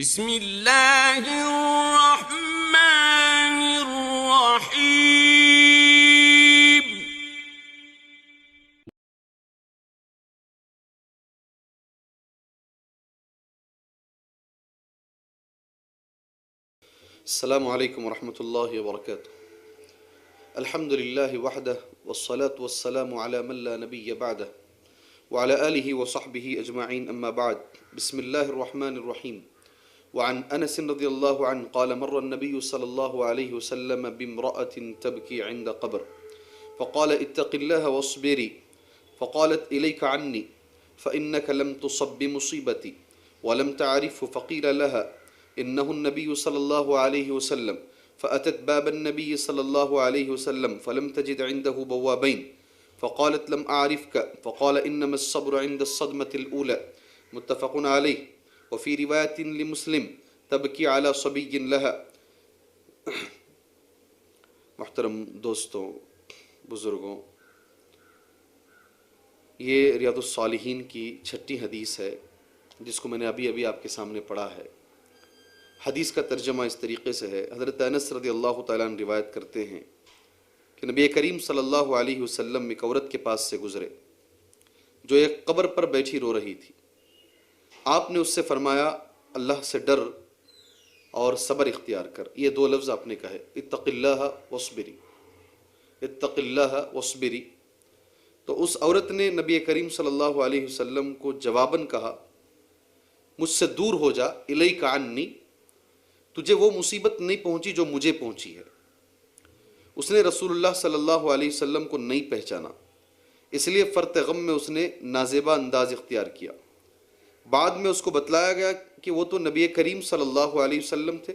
بسم اللہ الرحمن الرحیم۔ السلام علیکم ورحمۃ اللہ وبرکاتہ۔ الحمد للہ وحدہ والصلاة والسلام علی من لا نبی بعدہ وعلی آلہ وصحبہ اجمعین اما بعد۔ بسم اللہ الرحمن الرحیم۔ وعن انس رضی اللہ عنہ قال مر النبی صلی اللہ علیہ وسلم بامرأة تبکی عند قبر فقال اتق اللہ واصبری فقالت الیک عنی فإنک لم تصب بمصیبتی ولم تعرف فقیل لها إنه النبي صلى الله عليه وسلم فأتت باب النبي صلى الله عليه وسلم فلم تجد عنده بوابين فقالت لم أعرفك فقال إنما الصبر عند الصدمة الأولى متفق عليه وفي رواية لمسلم تبكي على صبي لها۔ محترم دوستوں، بزرگوں، یہ ریاض الصالحین کی 6ٹھی حدیث ہے جس کو میں نے ابھی آپ کے سامنے پڑھا ہے۔ حدیث کا ترجمہ اس طریقے سے ہے۔ حضرت انس رضی اللہ تعالیٰ عنہ روایت کرتے ہیں کہ نبی کریم صلی اللہ علیہ وسلم ایک عورت کے پاس سے گزرے جو ایک قبر پر بیٹھی رو رہی تھی۔ آپ نے اس سے فرمایا اللہ سے ڈر اور صبر اختیار کر۔ یہ 2 لفظ آپ نے کہے، اتق اللہ واصبری، اتق اللہ واصبری۔ تو اس عورت نے نبی کریم صلی اللہ علیہ وسلم کو جواباً کہا مجھ سے دور ہو جا، الیک عنی، تجھے وہ مصیبت نہیں پہنچی جو مجھے پہنچی ہے۔ اس نے رسول اللہ صلی اللہ علیہ وسلم کو نہیں پہچانا، اس لیے فرط غم میں اس نے نازیبا انداز اختیار کیا۔ بعد میں اس کو بتلایا گیا کہ وہ تو نبی کریم صلی اللہ علیہ وسلم تھے۔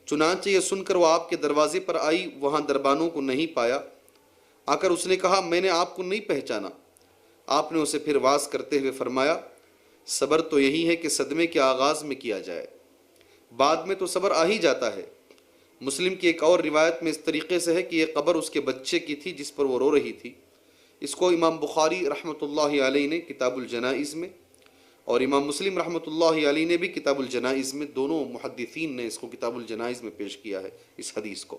چنانچہ یہ سن کر وہ آپ کے دروازے پر آئی، وہاں دربانوں کو نہیں پایا۔ آ کر اس نے کہا میں نے آپ کو نہیں پہچانا۔ آپ نے اسے پھر واز کرتے ہوئے فرمایا صبر تو یہی ہے کہ صدمے کے آغاز میں کیا جائے، بعد میں تو صبر آ ہی جاتا ہے۔ مسلم کی ایک اور روایت میں اس طریقے سے ہے کہ یہ قبر اس کے بچے کی تھی جس پر وہ رو رہی تھی۔ اس کو امام بخاری رحمۃ اللہ علیہ نے کتاب الجنائز میں اور امام مسلم رحمۃ اللہ علیہ نے بھی کتاب الجنائز میں، دونوں محدثین نے اس کو کتاب الجنائز میں پیش کیا ہے اس حدیث کو۔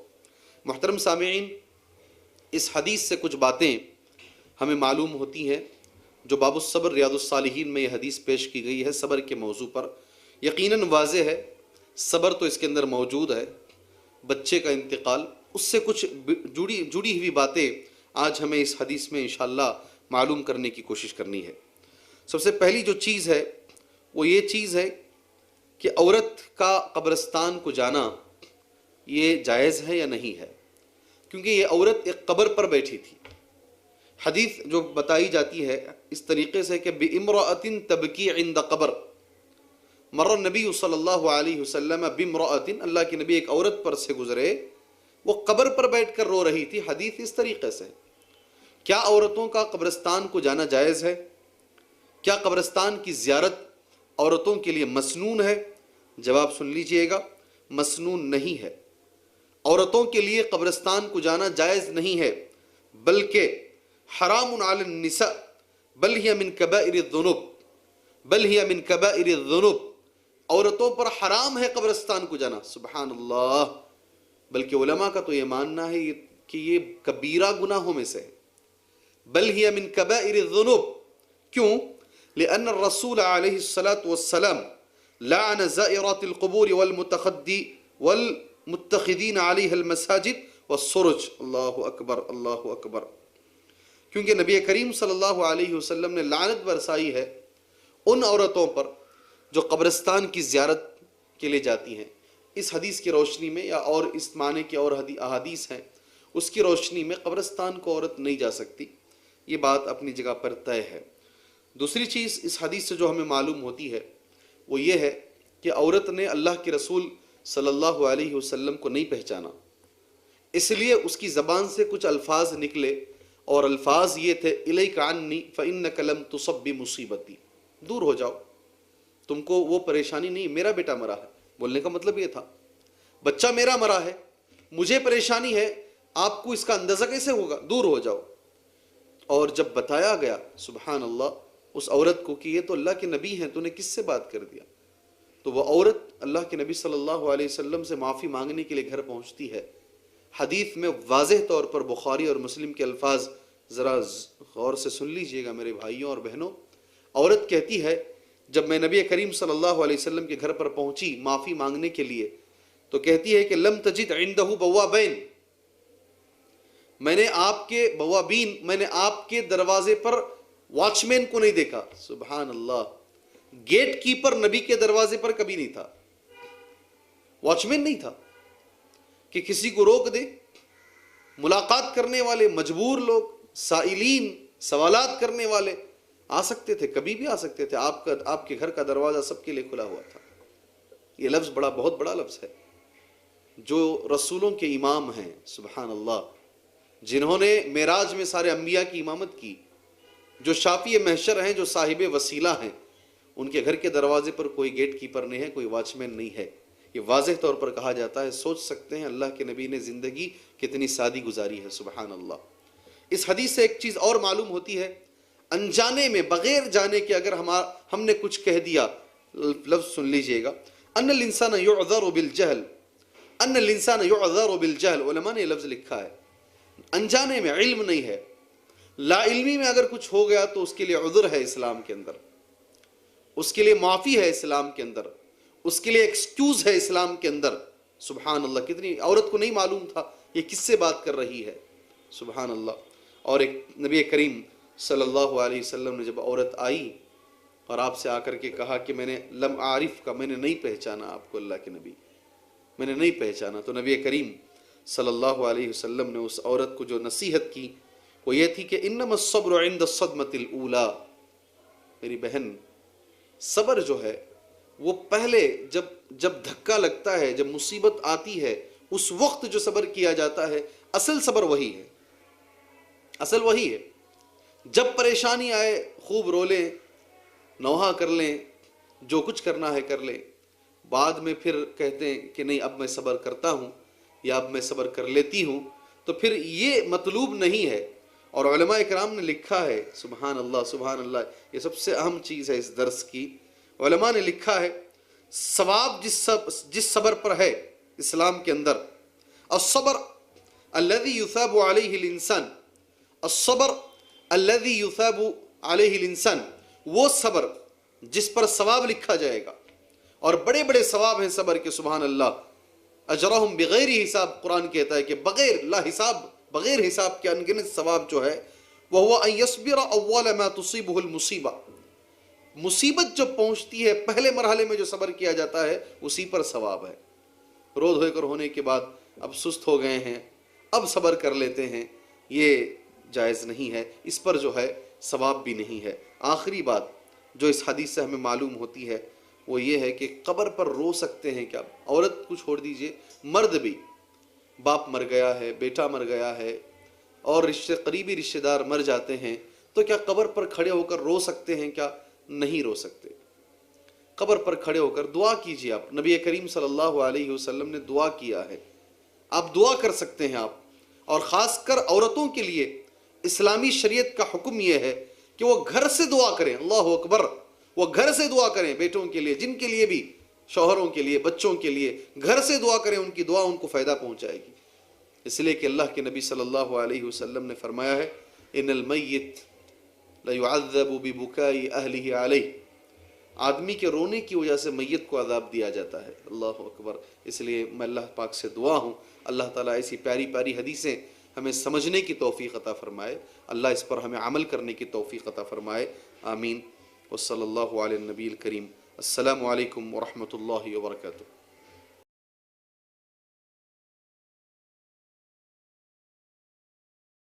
محترم سامعین، اس حدیث سے کچھ باتیں ہمیں معلوم ہوتی ہیں جو باب الصبر ریاض الصالحین میں یہ حدیث پیش کی گئی ہے صبر کے موضوع پر۔ یقیناً واضح ہے صبر تو اس کے اندر موجود ہے، بچے کا انتقال، اس سے کچھ جڑی ہوئی باتیں آج ہمیں اس حدیث میں انشاءاللہ معلوم کرنے کی کوشش کرنی ہے۔ سب سے پہلی جو چیز ہے وہ یہ چیز ہے کہ عورت کا قبرستان کو جانا یہ جائز ہے یا نہیں ہے، کیونکہ یہ عورت ایک قبر پر بیٹھی تھی۔ حدیث جو بتائی جاتی ہے اس طریقے سے کہ بِامْرَأَةٍ تَبْكِي عِنْدَ قبر، مر النبی صلی اللہ علیہ وسلم بِامْرَأَةٍ، اللہ کے نبی ایک عورت پر سے گزرے، وہ قبر پر بیٹھ کر رو رہی تھی۔ حدیث اس طریقے سے۔ کیا عورتوں کا قبرستان کو جانا جائز ہے؟ کیا قبرستان کی زیارت عورتوں کے لیے مسنون ہے؟ جواب سن لیجئے گا، مسنون نہیں ہے۔ عورتوں کے لیے قبرستان کو جانا جائز نہیں ہے، بلکہ حرام علی النساء بل ہی من کبائر الذنوب، بل ہی من کبائر الذنوب، عورتوں پر حرام ہے قبرستان کو جانا۔ سبحان اللہ، بلکہ علماء کا تو یہ ماننا ہے کہ یہ کبیرہ گناہوں میں سے ہے۔ بل ہی من کبائر الذنوب، کیوں؟ لأن الرسول علیہ الصلاة والسلام لعن زائرات القبور والمتخذین علیہ المساجد والسرج۔ اللہ اکبر، اللہ اکبر۔ کیونکہ نبی کریم صلی اللہ علیہ وسلم نے لعنت برسائی ہے ان عورتوں پر جو قبرستان کی زیارت کے لیے جاتی ہیں۔ اس حدیث کی روشنی میں یا اور اس معنی کی اور احادیث ہیں، اس کی روشنی میں قبرستان کو عورت نہیں جا سکتی، یہ بات اپنی جگہ پر طے ہے۔ دوسری چیز اس حدیث سے جو ہمیں معلوم ہوتی ہے وہ یہ ہے کہ عورت نے اللہ کے رسول صلی اللہ علیہ وسلم کو نہیں پہچانا، اس لیے اس کی زبان سے کچھ الفاظ نکلے اور الفاظ یہ تھے الیک عنی فإنک لم تصب بمصیبتی، دور ہو جاؤ، تم کو وہ پریشانی نہیں، میرا بیٹا مرا ہے، بولنے کا مطلب یہ تھا بچہ میرا مرا ہے، مجھے پریشانی ہے، آپ کو اس کا اندازہ کیسے ہوگا، دور ہو جاؤ۔ اور جب بتایا گیا سبحان اللہ اس عورت کو کہ یہ تو اللہ کے نبی ہیں، تو نے کس سے بات کر دیا، تو وہ عورت اللہ کے نبی صلی اللہ علیہ وسلم سے معافی مانگنے کے لیے گھر پہنچتی ہے. حدیث میں واضح طور پر بخاری اور مسلم کے الفاظ ذرا غور سے سن لیجئے گا میرے بھائیوں اور بہنوں. عورت کہتی ہے جب میں نبی کریم صلی اللہ علیہ وسلم کے گھر پر پہنچی معافی مانگنے کے لیے تو کہتی ہے کہ لم تجد عنده بوابین، میں نے آپ کے دروازے پر واچ مین کو نہیں دیکھا. سبحان اللہ، گیٹ کیپر نبی کے دروازے پر کبھی نہیں تھا، واچ مین نہیں تھا کہ کسی کو روک دے. ملاقات کرنے والے مجبور لوگ، سائلین، سوالات کرنے والے آ سکتے تھے، کبھی بھی آ سکتے تھے. آپ کے گھر کا دروازہ سب کے لیے کھلا ہوا تھا. یہ لفظ بہت بڑا لفظ ہے. جو رسولوں کے امام ہیں، سبحان اللہ، جنہوں نے معراج میں سارے انبیاء کی امامت کی، جو شافی محشر ہیں، جو صاحب وسیلہ ہیں، ان کے گھر کے دروازے پر کوئی گیٹ کیپر نہیں ہے، کوئی واچ مین نہیں ہے. یہ واضح طور پر کہا جاتا ہے. سوچ سکتے ہیں اللہ کے نبی نے زندگی کتنی سادی گزاری ہے. سبحان اللہ. اس حدیث سے ایک چیز اور معلوم ہوتی ہے، انجانے میں، بغیر جانے کے اگر ہم نے کچھ کہہ دیا، لفظ سن لیجئے گا، ان الانسان یعذر بالجہل، ان الانسان یعذر بالجہل. علماء نے یہ لفظ لکھا ہے. انجانے میں، علم نہیں ہے، لا علمی میں اگر کچھ ہو گیا تو اس کے لیے عذر ہے اسلام کے اندر، اس کے لیے معافی ہے اسلام کے اندر، اس کے لیے ایکسکیوز ہے اسلام کے اندر. سبحان اللہ. کتنی عورت کو نہیں معلوم تھا یہ کس سے بات کر رہی ہے. سبحان اللہ. اور ایک نبی کریم صلی اللہ علیہ وسلم نے جب عورت آئی اور آپ سے آ کر کے کہا کہ میں نے لم اعرف کا، میں نے نہیں پہچانا آپ کو اللہ کے نبی، میں نے نہیں پہچانا، تو نبی کریم صلی اللہ علیہ وسلم نے اس عورت کو جو نصیحت کی وہ یہ تھی کہ انما الصبر عند الصدمۃ الاولی. میری بہن، صبر جو ہے وہ پہلے جب دھکا لگتا ہے، جب مصیبت آتی ہے، اس وقت جو صبر کیا جاتا ہے، اصل صبر وہی ہے، اصل وہی ہے. جب پریشانی آئے خوب رو لیں، نوحہ کر لیں، جو کچھ کرنا ہے کر لیں، بعد میں پھر کہتے ہیں کہ نہیں اب میں صبر کرتا ہوں یا اب میں صبر کر لیتی ہوں، تو پھر یہ مطلوب نہیں ہے. اور علماء اکرام نے لکھا ہے، سبحان اللہ سبحان اللہ، یہ سب سے اہم چیز ہے اس درس کی. علماء نے لکھا ہے ثواب جس صبر پر ہے اسلام کے اندر، الصبر الذي يثاب عليه الانسان، الصبر الذي يثاب عليه الانسان، وہ صبر جس پر ثواب لکھا جائے گا. اور بڑے بڑے ثواب ہیں صبر کے. سبحان اللہ. اجرہم بغیر حساب، قرآن کہتا ہے کہ بغیر لا حساب، بغیر حساب کے انگنت ثواب جو ہے وہ ان یصبر اول ما تصیبہ المصیبہ. مصیبت جب پہنچتی ہے پہلے مرحلے میں جو صبر کیا جاتا ہے اسی پر ثواب ہے. رو دھوئے کر ہونے کے بعد اب سست ہو گئے ہیں، اب صبر کر لیتے ہیں، یہ جائز نہیں ہے، اس پر جو ہے ثواب بھی نہیں ہے. آخری بات جو اس حدیث سے ہمیں معلوم ہوتی ہے وہ یہ ہے کہ قبر پر رو سکتے ہیں کیا؟ عورت کو چھوڑ دیجئے، مرد بھی، باپ مر گیا ہے، بیٹا مر گیا ہے اور قریبی رشتہ دار مر جاتے ہیں، تو کیا قبر پر کھڑے ہو کر رو سکتے ہیں کیا؟ نہیں رو سکتے. قبر پر کھڑے ہو کر دعا کیجئے. آپ نبی کریم صلی اللہ علیہ وسلم نے دعا کیا ہے، آپ دعا کر سکتے ہیں آپ. اور خاص کر عورتوں کے لیے اسلامی شریعت کا حکم یہ ہے کہ وہ گھر سے دعا کریں. اللہ اکبر. وہ گھر سے دعا کریں بیٹوں کے لیے، جن کے لیے بھی، شوہروں کے لیے، بچوں کے لیے، گھر سے دعا کریں. ان کی دعا ان کو فائدہ پہنچائے گی. اس لیے کہ اللہ کے نبی صلی اللہ علیہ وسلم نے فرمایا ہے ان المیت لیعذب ببکاء اہلہ علیہ، آدمی کے رونے کی وجہ سے میت کو عذاب دیا جاتا ہے. اللہ اکبر. اس لیے میں اللہ پاک سے دعا ہوں اللہ تعالیٰ ایسی پیاری پیاری حدیثیں ہمیں سمجھنے کی توفیق عطا فرمائے، اللہ اس پر ہمیں عمل کرنے کی توفیق عطا فرمائے. آمین. وصلی اللہ علی النبی الکریم. السلام علیکم ورحمۃ اللہ وبرکاتہ.